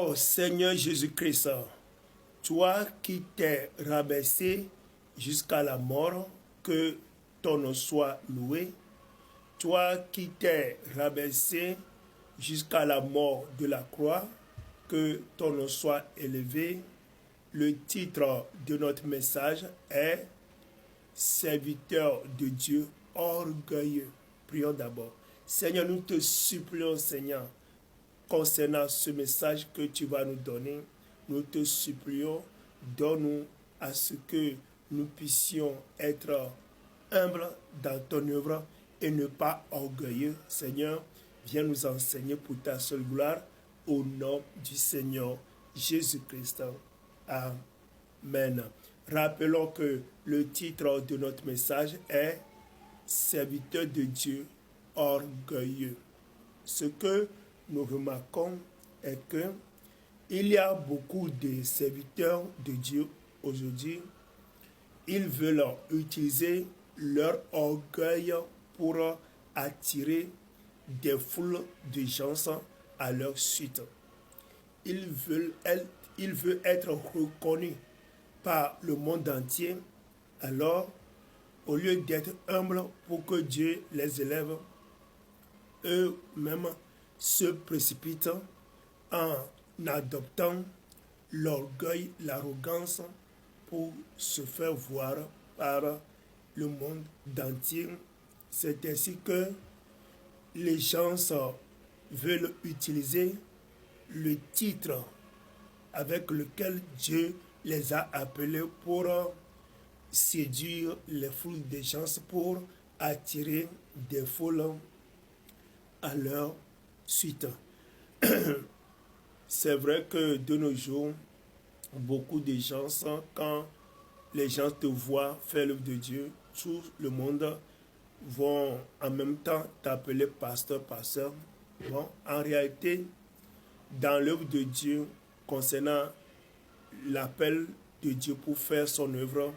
Oh Seigneur Jésus-Christ, toi qui t'es rabaissé jusqu'à la mort, que ton nom soit loué. Toi qui t'es rabaissé jusqu'à la mort de la croix, que ton nom soit élevé. Le titre de notre message est Serviteur de Dieu orgueilleux. Prions d'abord. Seigneur, nous te supplions, Seigneur, concernant ce message que tu vas nous donner, nous te supplions, donne-nous à ce que nous puissions être humbles dans ton œuvre et ne pas orgueilleux. Seigneur, viens nous enseigner pour ta seule gloire, au nom du Seigneur Jésus-Christ. Amen. Rappelons que le titre de notre message est Serviteur de Dieu orgueilleux. Ce que nous remarquons est que il y a beaucoup de serviteurs de Dieu aujourd'hui. Ils veulent utiliser leur orgueil pour attirer des foules de gens à leur suite. Ils veulent être reconnus par le monde entier. Alors, au lieu d'être humbles pour que Dieu les élève, eux-mêmes se précipitent en adoptant l'orgueil, l'arrogance pour se faire voir par le monde entier. C'est ainsi que les gens veulent utiliser le titre avec lequel Dieu les a appelés pour séduire les foules de gens, pour attirer des foules à leur suite. C'est vrai que de nos jours, beaucoup de gens, quand les gens te voient faire l'œuvre de Dieu, tout le monde vont en même temps t'appeler pasteur, pasteur. Bon, en réalité, dans l'œuvre de Dieu, concernant l'appel de Dieu pour faire son œuvre,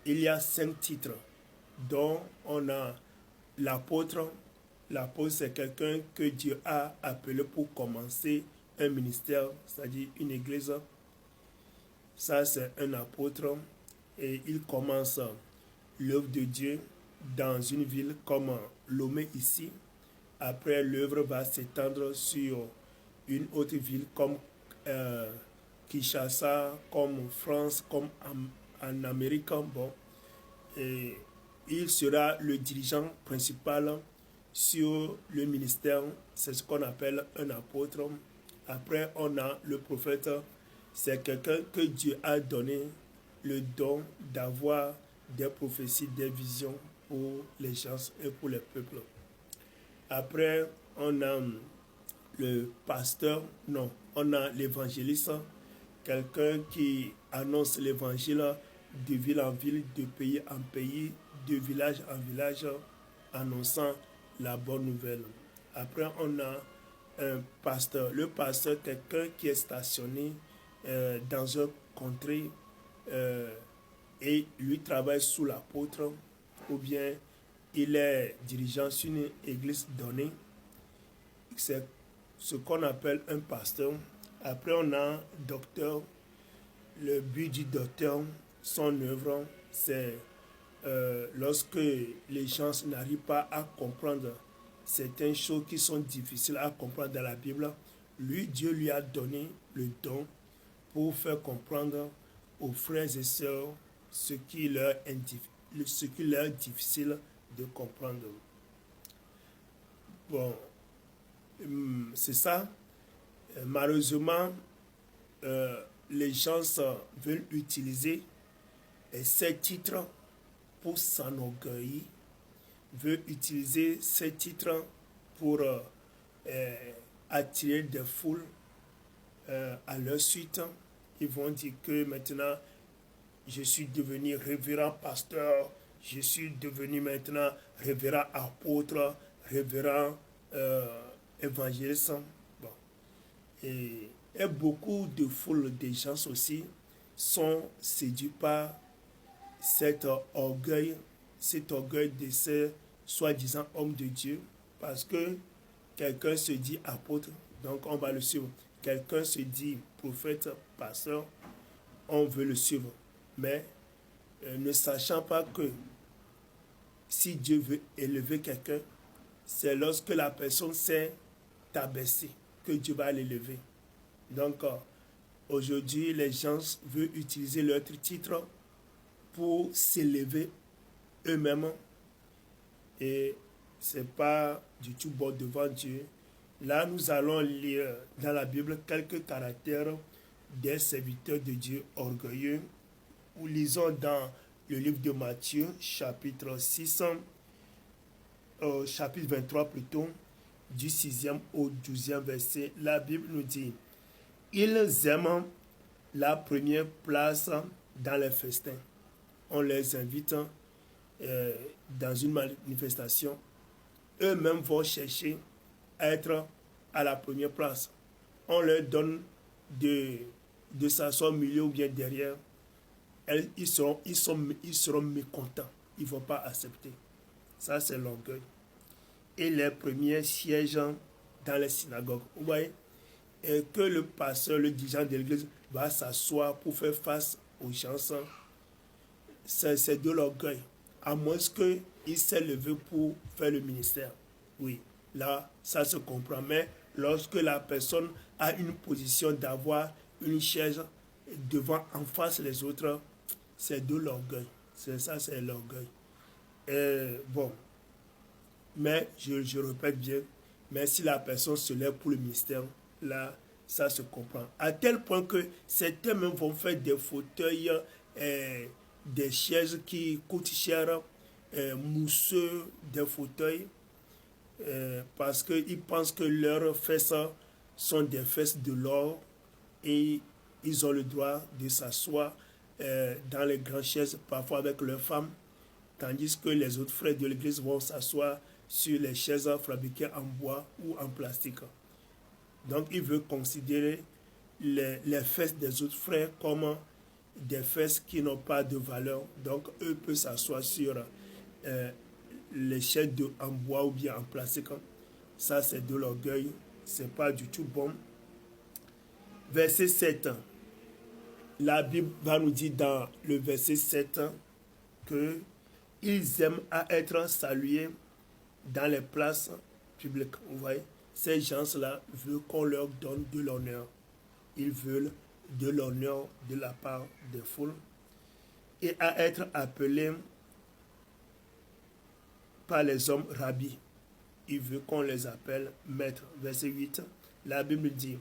il y a 5 titres, dont on a l'apôtre. L'apôtre, c'est quelqu'un que Dieu a appelé pour commencer un ministère, c'est-à-dire une église. Ça, c'est un apôtre et il commence l'œuvre de Dieu dans une ville comme Lomé ici. Après, l'œuvre va s'étendre sur une autre ville comme Kinshasa, comme France, comme en Amérique. Bon. Et il sera le dirigeant principal sur le ministère. C'est ce qu'on appelle un apôtre. Après, on a le prophète. C'est quelqu'un que Dieu a donné le don d'avoir des prophéties, des visions pour les gens et pour les peuples. Après, on a le pasteur, non, on a l'évangéliste, quelqu'un qui annonce l'évangile de ville en ville, de pays en pays, de village en village, annonçant la bonne nouvelle. Après, on a un pasteur. Le pasteur, quelqu'un qui est stationné dans une contrée et lui travaille sous l'apôtre, ou bien il est dirigeant sur une église donnée. C'est ce qu'on appelle un pasteur. Après, on a docteur. Le but du docteur, son œuvre, c'est lorsque les gens n'arrivent pas à comprendre certaines choses qui sont difficiles à comprendre dans la Bible, Dieu lui a donné le don pour faire comprendre aux frères et sœurs ce qui leur est difficile de comprendre. Bon, c'est ça. Malheureusement, les gens veulent utiliser ces titres pour s'enorgueillir, veulent utiliser ces titres pour attirer des foules à leur suite. Ils vont dire que maintenant, je suis devenu révérend pasteur, je suis devenu maintenant révérend apôtre, révérend évangéliste. Bon. Et beaucoup de foules de gens aussi sont séduits par cet orgueil de ces soi-disant hommes de Dieu, parce que quelqu'un se dit apôtre, donc on va le suivre. quelqu'un se dit prophète, pasteur, on veut le suivre. Mais ne sachant pas que si Dieu veut élever quelqu'un, c'est lorsque la personne s'est abaissée que Dieu va l'élever. Donc, aujourd'hui, les gens veulent utiliser leur titre pour s'élever eux-mêmes. Et ce n'est pas du tout bon devant Dieu. Là, nous allons lire dans la Bible quelques caractères des serviteurs de Dieu orgueilleux. Nous lisons dans le livre de Matthieu, chapitre 6, chapitre 23 plutôt, du 6e au 12e verset. La Bible nous dit: ils aiment la première place dans les festins. On les invite dans une manifestation. Eux-mêmes vont chercher à être à la première place. On leur donne de s'asseoir au milieu ou bien derrière. Ils seront mécontents. Ils ne vont pas accepter. Ça, c'est l'orgueil. Et les premiers sièges dans les synagogues. Vous voyez, et que le pasteur, le dirigeant de l'église va s'asseoir pour faire face aux gens, c'est de l'orgueil. À moins qu'il s'est levé pour faire le ministère. Oui, là, ça se comprend. Mais lorsque la personne a une position d'avoir une chaise devant, en face les autres, c'est de l'orgueil. C'est ça, c'est l'orgueil. Bon, mais je répète bien, mais si la personne se lève pour le ministère, là, ça se comprend. À tel point que certains même vont faire des fauteuils, des chaises qui coûtent cher, mousseux, des fauteuils, parce qu'ils pensent que leurs fesses sont des fesses de l'or et ils ont le droit de s'asseoir dans les grandes chaises, parfois avec leurs femmes, tandis que les autres frères de l'église vont s'asseoir sur les chaises fabriquées en bois ou en plastique. Donc, il veut considérer les fesses des autres frères comme des fesses qui n'ont pas de valeur. Donc, eux peuvent s'asseoir sur les chaises en bois ou bien en plastique. Ça, c'est de l'orgueil. Ce n'est pas du tout bon. Verset 7. La Bible va nous dire dans le verset 7 que ils aiment à être salués dans les places publiques. Vous voyez, ces gens-là veulent qu'on leur donne de l'honneur. Ils veulent de l'honneur de la part des foules et à être appelés par les hommes rabbis. Ils veulent qu'on les appelle maîtres. Verset 8, la Bible dit: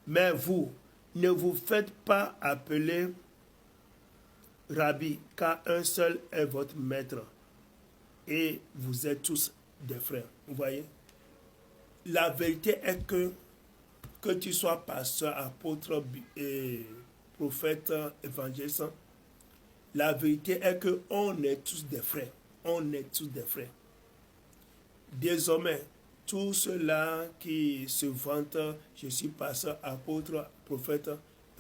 mais vous, ne vous faites pas appeler rabbi, car un seul est votre maître, et vous êtes tous des frères. Vous voyez? La vérité est que tu sois pasteur, apôtre, prophète, évangéliste, la vérité est qu'on est tous des frères. On est tous des frères. Désormais, tous ceux-là qui se vantent, je suis pasteur, apôtre, prophète,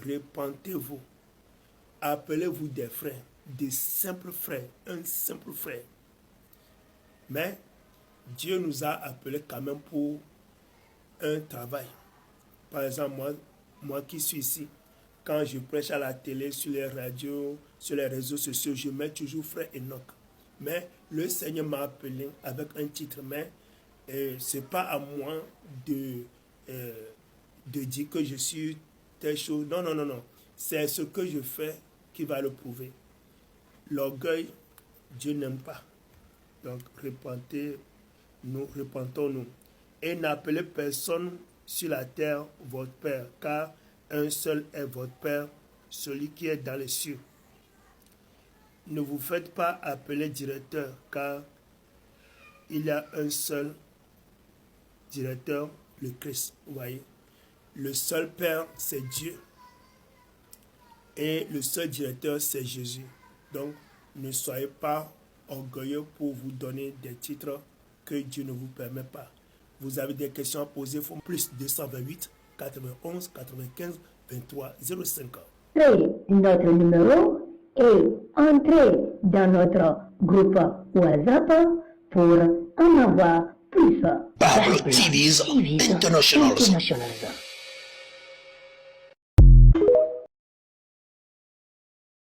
repentez-vous. Appelez-vous des frères, des simples frères, un simple frère. Mais Dieu nous a appelés quand même pour un travail. Par exemple, moi qui suis ici, quand je prêche à la télé, sur les radios, sur les réseaux sociaux, je mets toujours frère Enoch. Mais le Seigneur m'a appelé avec un titre, mais ce n'est pas à moi de dire que je suis telle chose. Non, non, non, non. C'est ce que je fais qui va le prouver. L'orgueil, Dieu n'aime pas. Donc, repentons-nous. Et n'appelez personne sur la terre votre Père, car un seul est votre Père, celui qui est dans les cieux. Ne vous faites pas appeler directeur, car il y a un seul directeur, le Christ. Vous voyez, le seul Père, c'est Dieu. Et le seul directeur, c'est Jésus. Donc, ne soyez pas orgueilleux pour vous donner des titres que Dieu ne vous permet pas. Vous avez des questions à poser, il faut plus 228 91 95 23 05. Notre numéro et entrez dans notre groupe WhatsApp pour en avoir plus. Bible TV's International.